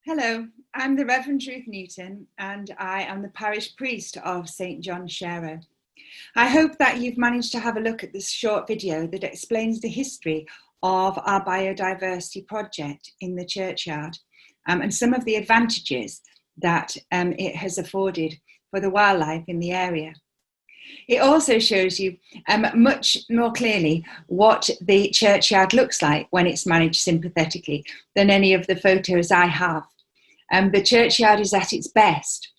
Hello, I'm the Reverend Ruth Newton and I am the parish priest of St John Sharrow. I hope that you've managed to have a look at this short video that explains the history of our biodiversity project in the churchyard and some of the advantages that it has afforded for the wildlife in the area. It also shows you much more clearly what the churchyard looks like when it's managed sympathetically than any of the photos I have. The churchyard is at its best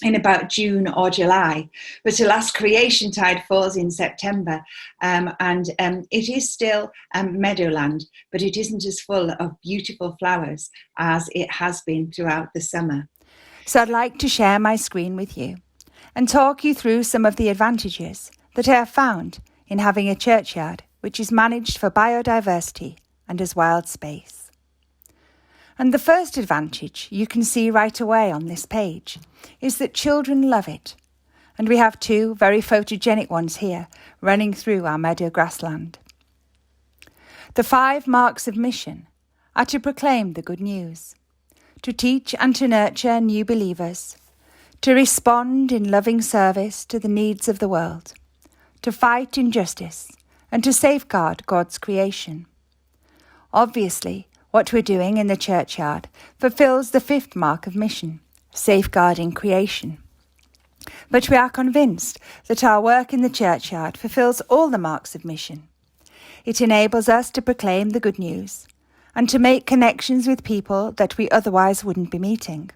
in about June or July, but alas, creation tide falls in September, and it is still meadowland, but it isn't as full of beautiful flowers as it has been throughout the summer. So I'd like to share my screen with you and talk you through some of the advantages that I have found in having a churchyard which is managed for biodiversity and as wild space. And the first advantage you can see right away on this page is that children love it. And we have two very photogenic ones here running through our meadow grassland. The 5 marks of mission are to proclaim the good news, to teach and to nurture new believers, to respond in loving service to the needs of the world, to fight injustice, and to safeguard God's creation. Obviously, what we're doing in the churchyard fulfills the 5th mark of mission, safeguarding creation. But we are convinced that our work in the churchyard fulfills all the marks of mission. It enables us to proclaim the good news and to make connections with people that we otherwise wouldn't be meeting.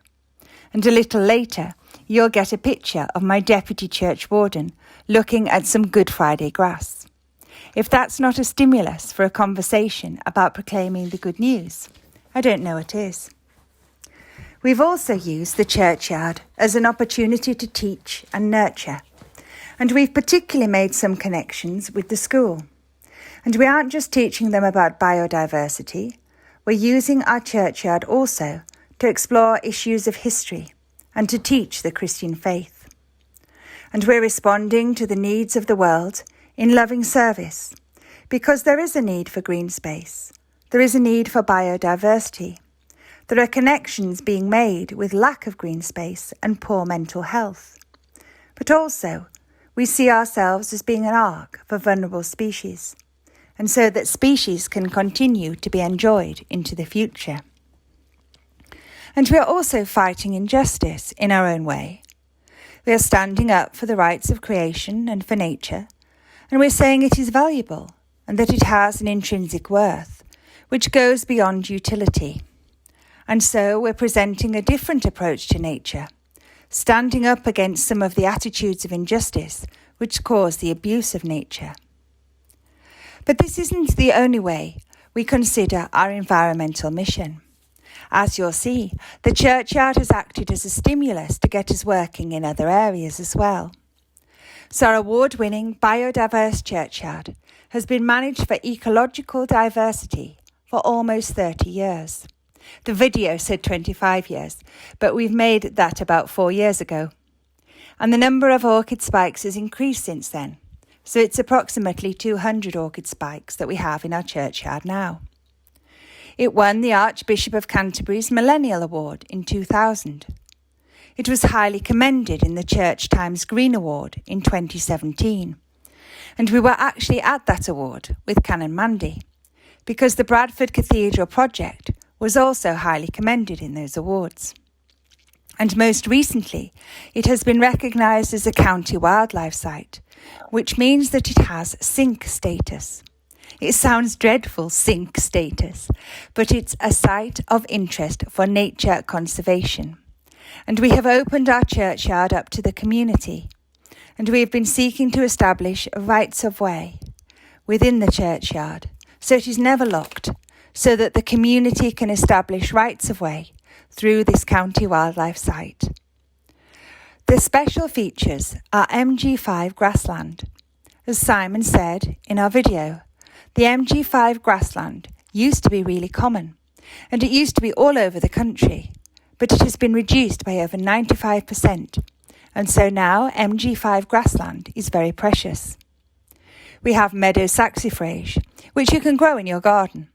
And a little later, you'll get a picture of my deputy church warden looking at some Good Friday grass. If that's not a stimulus for a conversation about proclaiming the good news, I don't know what is. We've also used the churchyard as an opportunity to teach and nurture, and we've particularly made some connections with the school. And we aren't just teaching them about biodiversity, we're using our churchyard also to explore issues of history and to teach the Christian faith. And we're responding to the needs of the world in loving service, because there is a need for green space, there is a need for biodiversity, there are connections being made with lack of green space and poor mental health. But also, we see ourselves as being an ark for vulnerable species, and so that species can continue to be enjoyed into the future. And we are also fighting injustice in our own way. We are standing up for the rights of creation and for nature, and we're saying it is valuable and that it has an intrinsic worth, which goes beyond utility. And so we're presenting a different approach to nature, standing up against some of the attitudes of injustice which cause the abuse of nature. But this isn't the only way we consider our environmental mission. As you'll see, the churchyard has acted as a stimulus to get us working in other areas as well. So our award-winning Biodiverse churchyard has been managed for ecological diversity for almost 30 years. The video said 25 years, but we've made that about 4 years ago. And the number of orchid spikes has increased since then. So it's approximately 200 orchid spikes that we have in our churchyard now. It won the Archbishop of Canterbury's Millennial Award in 2000. It was highly commended in the Church Times Green Award in 2017. And we were actually at that award with Canon Mandy, because the Bradford Cathedral project was also highly commended in those awards. And most recently, it has been recognised as a county wildlife site, which means that it has SINC status. It sounds dreadful, SINC status, but it's a site of interest for nature conservation. And we have opened our churchyard up to the community, and we have been seeking to establish rights of way within the churchyard, so it is never locked, so that the community can establish rights of way through this county wildlife site. The special features are MG5 Grassland. As Simon said in our video, the MG5 Grassland used to be really common, and it used to be all over the country, but it has been reduced by over 95%, and so now MG5 Grassland is very precious. We have meadow saxifrage, which you can grow in your garden.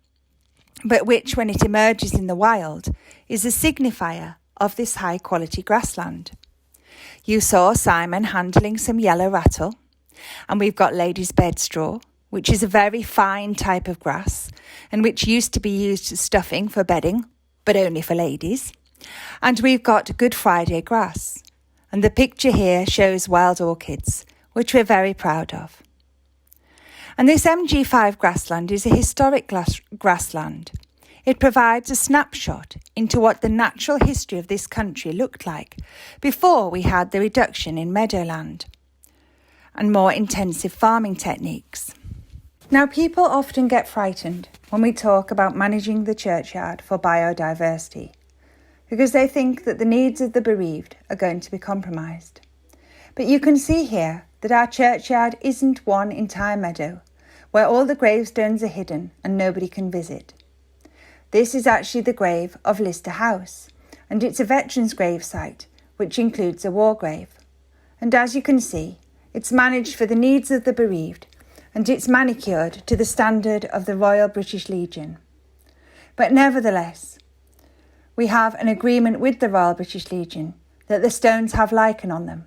but which, when it emerges in the wild, is a signifier of this high-quality grassland. You saw Simon handling some yellow rattle, and we've got ladies' bedstraw, which is a very fine type of grass, and which used to be used as stuffing for bedding, but only for ladies. And we've got Good Friday grass, and the picture here shows wild orchids, which we're very proud of. And this MG5 Grassland is a historic grassland. It provides a snapshot into what the natural history of this country looked like before we had the reduction in meadowland and more intensive farming techniques. Now, people often get frightened when we talk about managing the churchyard for biodiversity because they think that the needs of the bereaved are going to be compromised. But you can see here that our churchyard isn't one entire meadow where all the gravestones are hidden and nobody can visit. This is actually the grave of Lister House, and it's a veterans' grave site, which includes a war grave. And as you can see, it's managed for the needs of the bereaved, and it's manicured to the standard of the Royal British Legion. But nevertheless, we have an agreement with the Royal British Legion that the stones have lichen on them,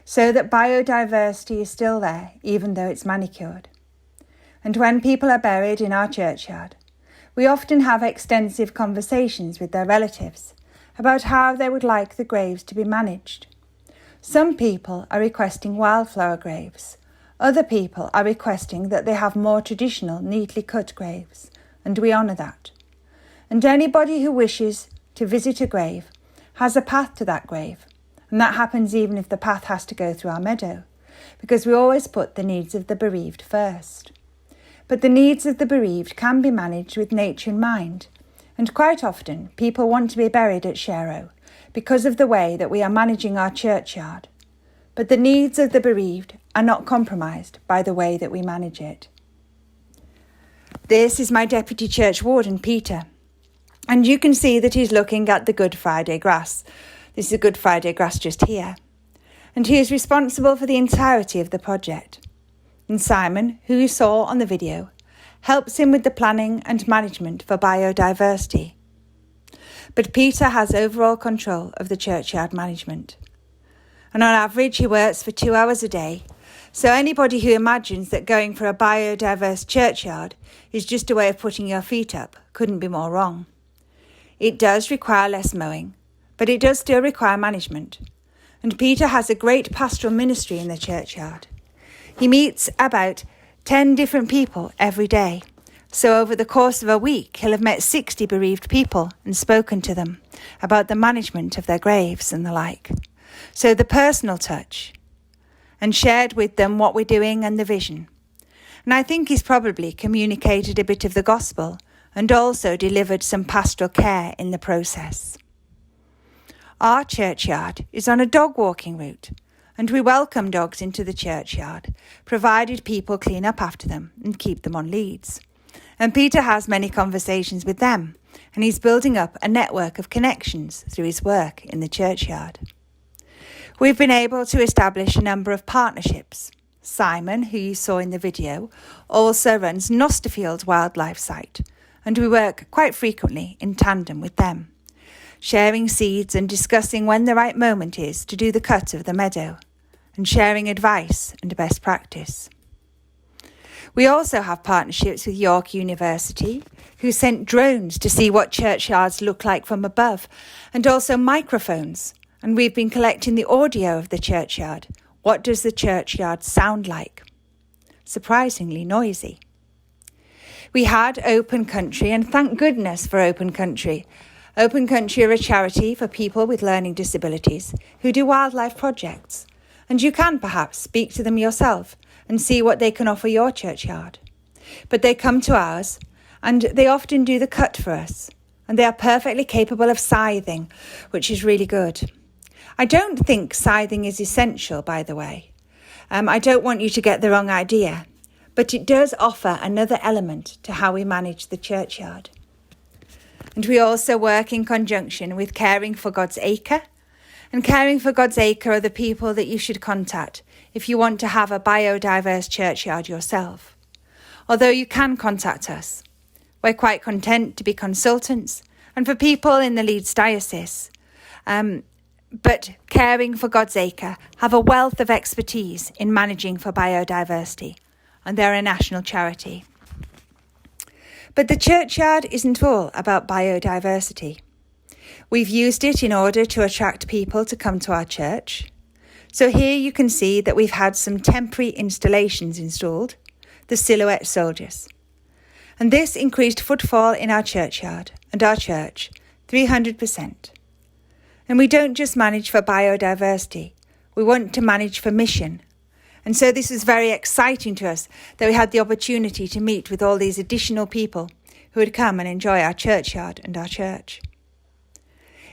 so that biodiversity is still there, even though it's manicured. And when people are buried in our churchyard, we often have extensive conversations with their relatives about how they would like the graves to be managed. Some people are requesting wildflower graves. Other people are requesting that they have more traditional, neatly cut graves, and we honour that. And anybody who wishes to visit a grave has a path to that grave, and that happens even if the path has to go through our meadow, because we always put the needs of the bereaved first. But the needs of the bereaved can be managed with nature in mind, and quite often people want to be buried at Cherish because of the way that we are managing our churchyard. But the needs of the bereaved are not compromised by the way that we manage it. This is my Deputy Church Warden, Peter, and you can see that he's looking at the Good Friday grass. This is a Good Friday grass just here, and he is responsible for the entirety of the project. And Simon, who you saw on the video, helps him with the planning and management for biodiversity. But Peter has overall control of the churchyard management. And on average, he works for 2 hours a day. So anybody who imagines that going for a biodiverse churchyard is just a way of putting your feet up couldn't be more wrong. It does require less mowing, but it does still require management. And Peter has a great pastoral ministry in the churchyard. He meets about 10 different people every day. So over the course of a week, he'll have met 60 bereaved people and spoken to them about the management of their graves and the like. So the personal touch, and shared with them what we're doing and the vision. And I think he's probably communicated a bit of the gospel and also delivered some pastoral care in the process. Our churchyard is on a dog walking route, and we welcome dogs into the churchyard, provided people clean up after them and keep them on leads. And Peter has many conversations with them, and he's building up a network of connections through his work in the churchyard. We've been able to establish a number of partnerships. Simon, who you saw in the video, also runs Nosterfield Wildlife Site, and we work quite frequently in tandem with them, sharing seeds and discussing when the right moment is to do the cut of the meadow, and sharing advice and best practice. We also have partnerships with York University, who sent drones to see what churchyards look like from above, and also microphones. And we've been collecting the audio of the churchyard. What does the churchyard sound like? Surprisingly noisy. We had Open Country, and thank goodness for Open Country. Open Country are a charity for people with learning disabilities who do wildlife projects. And you can perhaps speak to them yourself and see what they can offer your churchyard. But they come to ours, and they often do the cut for us. And they are perfectly capable of scything, which is really good. I don't think scything is essential, by the way. I don't want you to get the wrong idea, but it does offer another element to how we manage the churchyard. And we also work in conjunction with Caring for God's Acre. And Caring for God's Acre are the people that you should contact if you want to have a biodiverse churchyard yourself. Although you can contact us. We're quite content to be consultants and for people in the Leeds diocese, but Caring for God's Acre have a wealth of expertise in managing for biodiversity, and they're a national charity. But the churchyard isn't all about biodiversity. We've used it in order to attract people to come to our church. So here you can see that we've had some temporary installations installed, the silhouette soldiers. And this increased footfall in our churchyard and our church 300%. And we don't just manage for biodiversity, we want to manage for mission. And so this was very exciting to us that we had the opportunity to meet with all these additional people who would come and enjoy our churchyard and our church.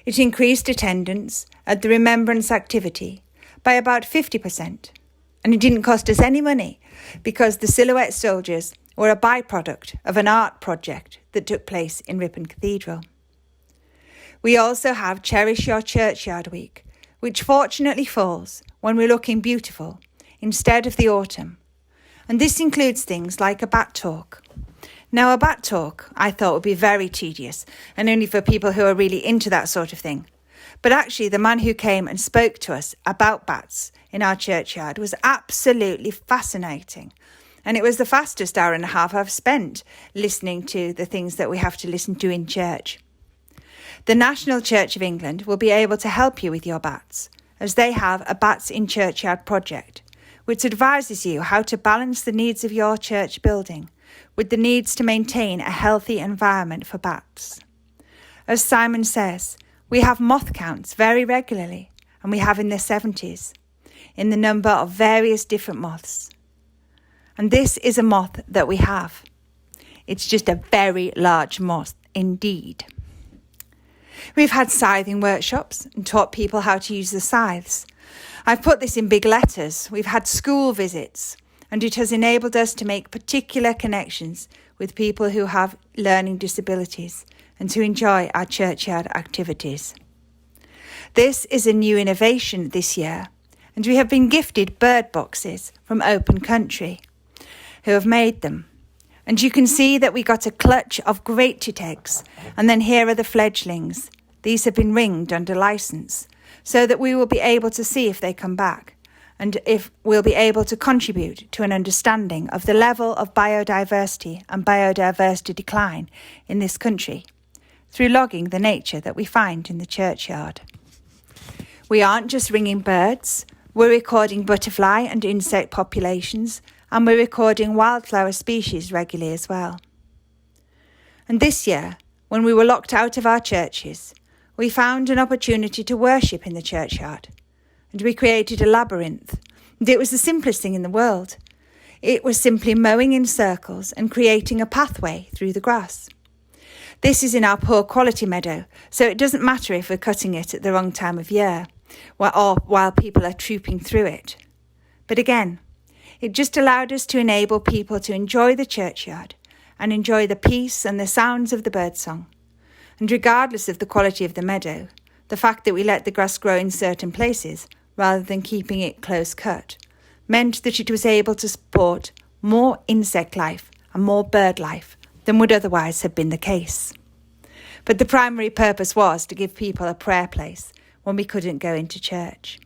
It increased attendance at the remembrance activity by about 50%. And it didn't cost us any money because the silhouette soldiers were a byproduct of an art project that took place in Ripon Cathedral. We also have Cherish Your Churchyard Week, which fortunately falls when we're looking beautiful instead of the autumn. And this includes things like a bat talk. Now, a bat talk I thought would be very tedious and only for people who are really into that sort of thing. But actually, the man who came and spoke to us about bats in our churchyard was absolutely fascinating. And it was the fastest hour and a half I've spent listening to the things that we have to listen to in church. The National Church of England will be able to help you with your bats, as they have a Bats in Churchyard project, which advises you how to balance the needs of your church building with the needs to maintain a healthy environment for bats. As Simon says, we have moth counts very regularly, and we have in the 70s, in the number of various different moths. And this is a moth that we have. It's just a very large moth indeed. We've had scything workshops and taught people how to use the scythes. I've put this in big letters. We've had school visits, and it has enabled us to make particular connections with people who have learning disabilities and to enjoy our churchyard activities. This is a new innovation this year, and we have been gifted bird boxes from Open Country, who have made them. And you can see that we got a clutch of great tit eggs, and then here are the fledglings. These have been ringed under licence, so that we will be able to see if they come back, and if we'll be able to contribute to an understanding of the level of biodiversity and biodiversity decline in this country, through logging the nature that we find in the churchyard. We aren't just ringing birds, we're recording butterfly and insect populations, and we're recording wildflower species regularly as well. And this year, when we were locked out of our churches, we found an opportunity to worship in the churchyard, and we created a labyrinth. And it was the simplest thing in the world. It was simply mowing in circles and creating a pathway through the grass. This is in our poor quality meadow, so it doesn't matter if we're cutting it at the wrong time of year, or while people are trooping through it. But again, it just allowed us to enable people to enjoy the churchyard and enjoy the peace and the sounds of the birdsong. And regardless of the quality of the meadow, the fact that we let the grass grow in certain places rather than keeping it close cut meant that it was able to support more insect life and more bird life than would otherwise have been the case. But the primary purpose was to give people a prayer place when we couldn't go into church.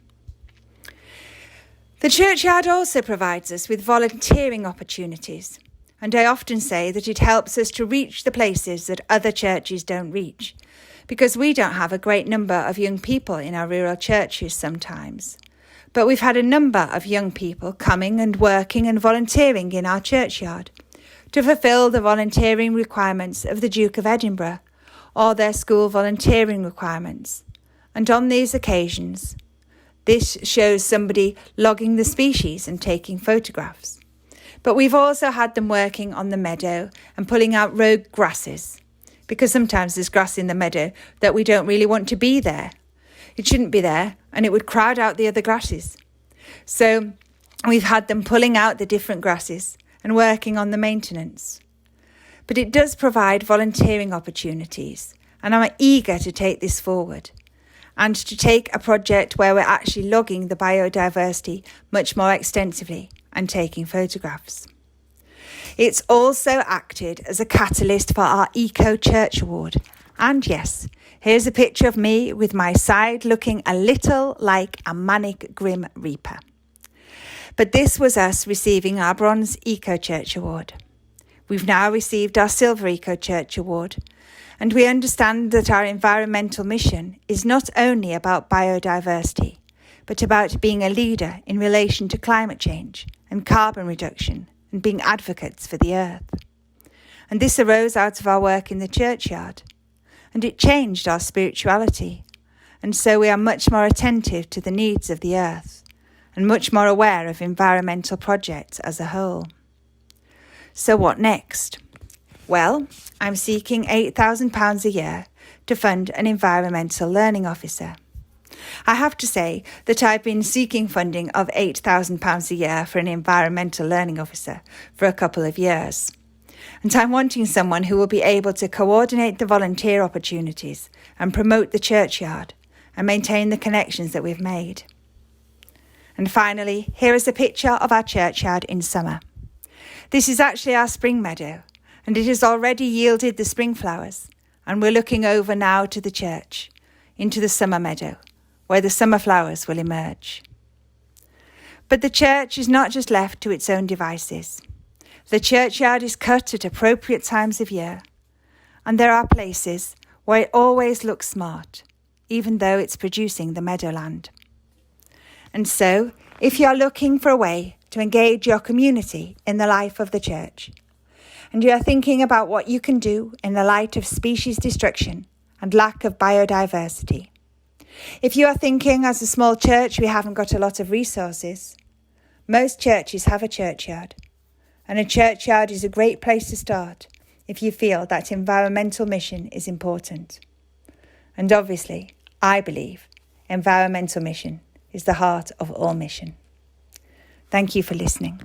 The churchyard also provides us with volunteering opportunities, and I often say that it helps us to reach the places that other churches don't reach, because we don't have a great number of young people in our rural churches sometimes. But we've had a number of young people coming and working and volunteering in our churchyard to fulfil the volunteering requirements of the Duke of Edinburgh or their school volunteering requirements. And on these occasions, this shows somebody logging the species and taking photographs. But we've also had them working on the meadow and pulling out rogue grasses, because sometimes there's grass in the meadow that we don't really want to be there. It shouldn't be there, and it would crowd out the other grasses. So we've had them pulling out the different grasses and working on the maintenance. But it does provide volunteering opportunities, and I'm eager to take this forward and to take a project where we're actually logging the biodiversity much more extensively and taking photographs. It's also acted as a catalyst for our eco-church award. And yes, here's a picture of me with my side looking a little like a manic grim reaper. But this was us receiving our Bronze Eco-Church Award. We've now received our Silver Eco-Church Award, and we understand that our environmental mission is not only about biodiversity, but about being a leader in relation to climate change and carbon reduction and being advocates for the earth. And this arose out of our work in the churchyard, and it changed our spirituality, and so we are much more attentive to the needs of the earth and much more aware of environmental projects as a whole. So what next? Well, I'm seeking £8,000 a year to fund an environmental learning officer. I have to say that I've been seeking funding of £8,000 a year for an environmental learning officer for a couple of years. And I'm wanting someone who will be able to coordinate the volunteer opportunities and promote the churchyard and maintain the connections that we've made. And finally, here is a picture of our churchyard in summer. This is actually our spring meadow, and it has already yielded the spring flowers, and we're looking over now to the church, into the summer meadow, where the summer flowers will emerge. But the church is not just left to its own devices. The churchyard is cut at appropriate times of year, and there are places where it always looks smart, even though it's producing the meadowland. And so, if you are looking for a way to engage your community in the life of the church, and you are thinking about what you can do in the light of species destruction and lack of biodiversity, if you are thinking as a small church we haven't got a lot of resources, most churches have a churchyard, and a churchyard is a great place to start if you feel that environmental mission is important. And obviously, I believe environmental mission is the heart of all mission. Thank you for listening.